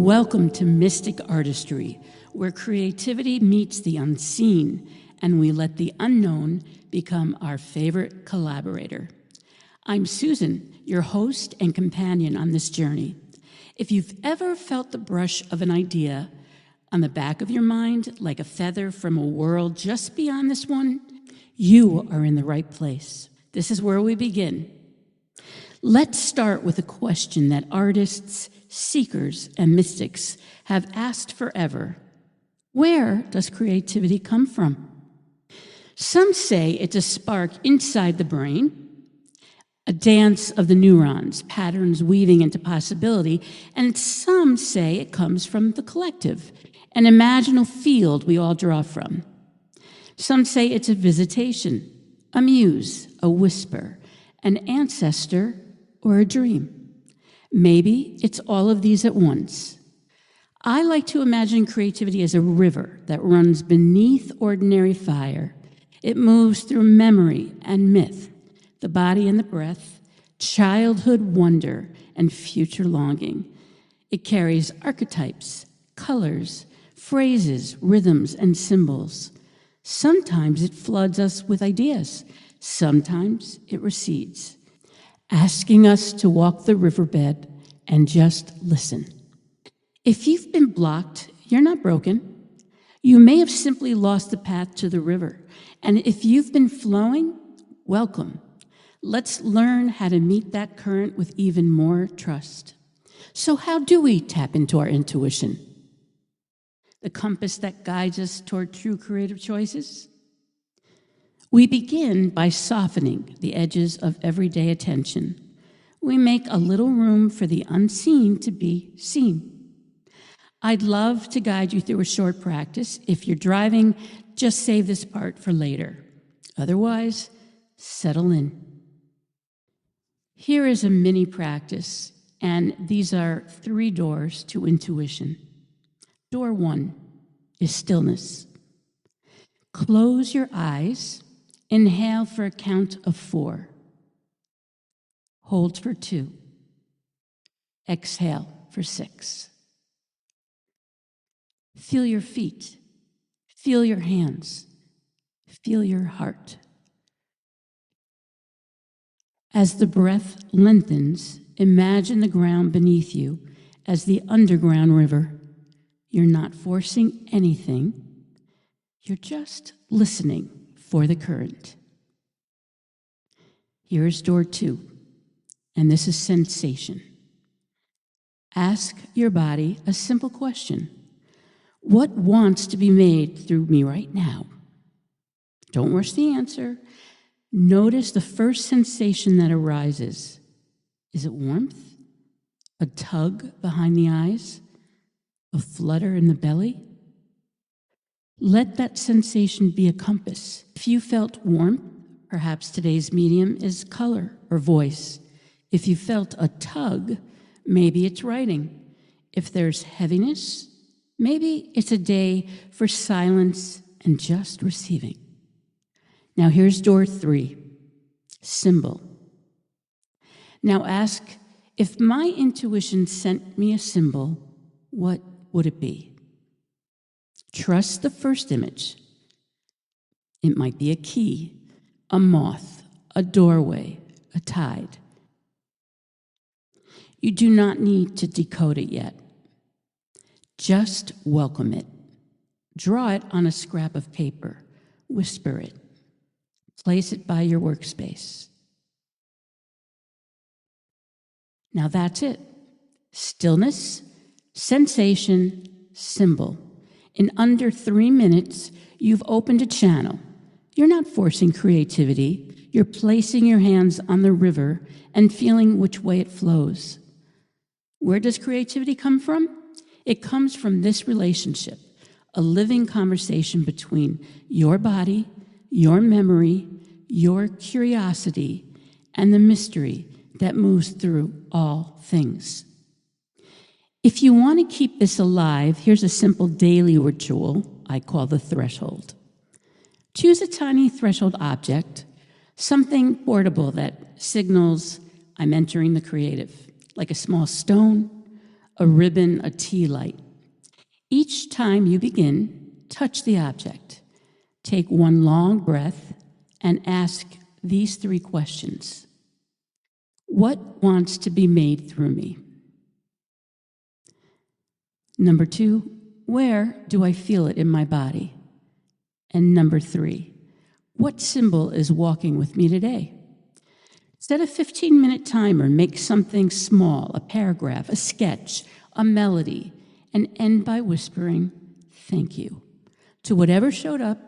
Welcome to Mystic Artistry, where creativity meets the unseen and we let the unknown become our favorite collaborator. I'm Susan, your host and companion on this journey. If you've ever felt the brush of an idea on the back of your mind, like a feather from a world just beyond this one, you are in the right place. This is where we begin. Let's start with a question that artists, seekers, and mystics have asked forever. Where does creativity come from? Some say it's a spark inside the brain, a dance of the neurons, patterns weaving into possibility, and some say it comes from the collective, an imaginal field we all draw from. Some say it's a visitation, a muse, a whisper, an ancestor, or a dream. Maybe it's all of these at once. I like to imagine creativity as a river that runs beneath ordinary fire. It moves through memory and myth, the body and the breath, childhood wonder, and future longing. It carries archetypes, colors, phrases, rhythms, and symbols. Sometimes it floods us with ideas. Sometimes it recedes, asking us to walk the riverbed and just listen. If you've been blocked, you're not broken. You may have simply lost the path to the river. And if you've been flowing, welcome. Let's learn how to meet that current with even more trust. So how do we tap into our intuition? The compass that guides us toward true creative choices? We begin by softening the edges of everyday attention. We make a little room for the unseen to be seen. I'd love to guide you through a short practice. If you're driving, just save this part for later. Otherwise, settle in. Here is a mini practice, and these are 3 doors to intuition. Door 1 is stillness. Close your eyes. Inhale for a count of 4. Hold for 2. Exhale for 6. Feel your feet. Feel your hands. Feel your heart. As the breath lengthens, imagine the ground beneath you as the underground river. You're not forcing anything. You're just listening for the current. Here is door 2, and this is sensation. Ask your body a simple question. What wants to be made through me right now? Don't rush the answer. Notice the first sensation that arises. Is it warmth? A tug behind the eyes? A flutter in the belly? Let that sensation be a compass. If you felt warmth, perhaps today's medium is color or voice. If you felt a tug, maybe it's writing. If there's heaviness, maybe it's a day for silence and just receiving. Now here's door 3, symbol. Now ask, if my intuition sent me a symbol, what would it be? Trust the first image. It might be a key, a moth, a doorway, a tide. You do not need to decode it yet. Just welcome it. Draw it on a scrap of paper. Whisper it. Place it by your workspace. Now that's it. Stillness, sensation, symbol. In under 3 minutes, you've opened a channel. You're not forcing creativity. You're placing your hands on the river and feeling which way it flows. Where does creativity come from? It comes from this relationship, a living conversation between your body, your memory, your curiosity, and the mystery that moves through all things. If you want to keep this alive, here's a simple daily ritual I call the threshold. Choose a tiny threshold object, something portable that signals I'm entering the creative, like a small stone, a ribbon, a tea light. Each time you begin, touch the object. Take one long breath and ask these 3 questions. What wants to be made through me? Number 2, where do I feel it in my body? And number 3, what symbol is walking with me today? Set a 15-minute timer, make something small, a paragraph, a sketch, a melody, and end by whispering, thank you, to whatever showed up,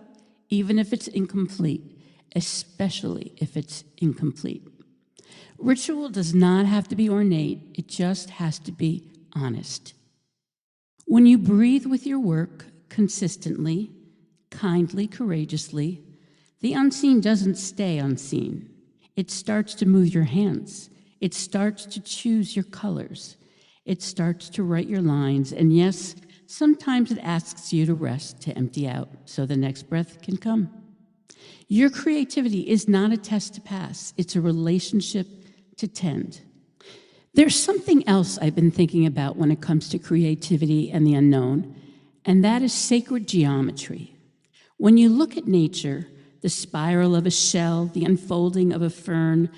even if it's incomplete, especially if it's incomplete. Ritual does not have to be ornate, it just has to be honest. When you breathe with your work consistently, kindly, courageously, the unseen doesn't stay unseen. It starts to move your hands. It starts to choose your colors. It starts to write your lines. And yes, sometimes it asks you to rest, to empty out, so the next breath can come. Your creativity is not a test to pass. It's a relationship to tend. There's something else I've been thinking about when it comes to creativity and the unknown, and that is sacred geometry. When you look at nature, the spiral of a shell, the unfolding of a fern,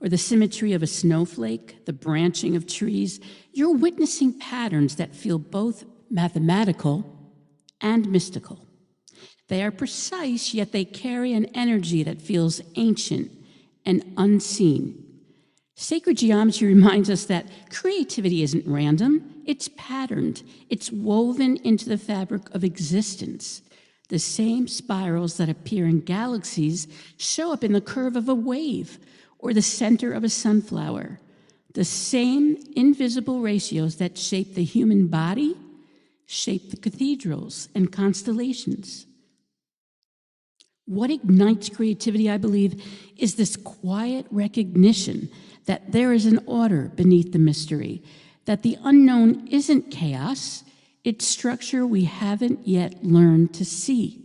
or the symmetry of a snowflake, the branching of trees, you're witnessing patterns that feel both mathematical and mystical. They are precise, yet they carry an energy that feels ancient and unseen. Sacred geometry reminds us that creativity isn't random, it's patterned, it's woven into the fabric of existence. The same spirals that appear in galaxies show up in the curve of a wave or the center of a sunflower. The same invisible ratios that shape the human body shape the cathedrals and constellations. What ignites creativity, I believe, is this quiet recognition that there is an order beneath the mystery, that the unknown isn't chaos, it's structure we haven't yet learned to see.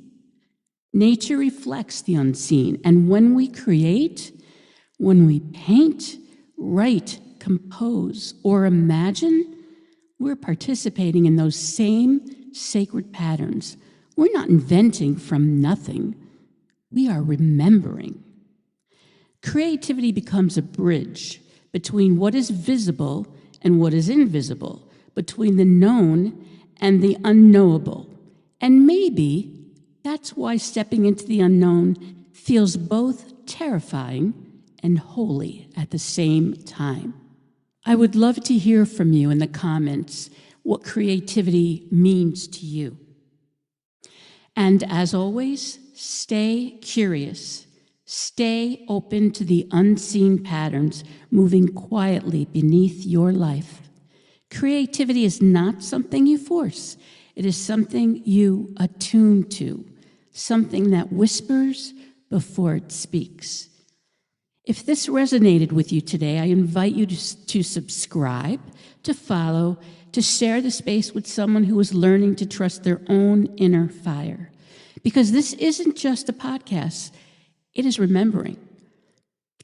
Nature reflects the unseen, and when we create, when we paint, write, compose, or imagine, we're participating in those same sacred patterns. We're not inventing from nothing. We are remembering. Creativity becomes a bridge between what is visible and what is invisible, between the known and the unknowable. And maybe that's why stepping into the unknown feels both terrifying and holy at the same time. I would love to hear from you in the comments what creativity means to you. And as always, stay curious. Stay open to the unseen patterns moving quietly beneath your life. Creativity is not something you force. It is something you attune to, something that whispers before it speaks. If this resonated with you today, I invite you to subscribe, to follow, to share the space with someone who is learning to trust their own inner fire. Because this isn't just a podcast, it is remembering.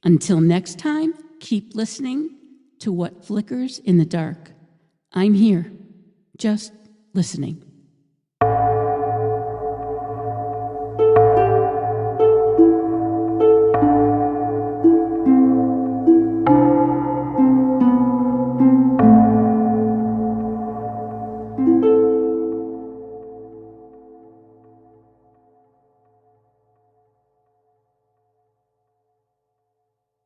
Until next time, keep listening to what flickers in the dark. I'm here, just listening.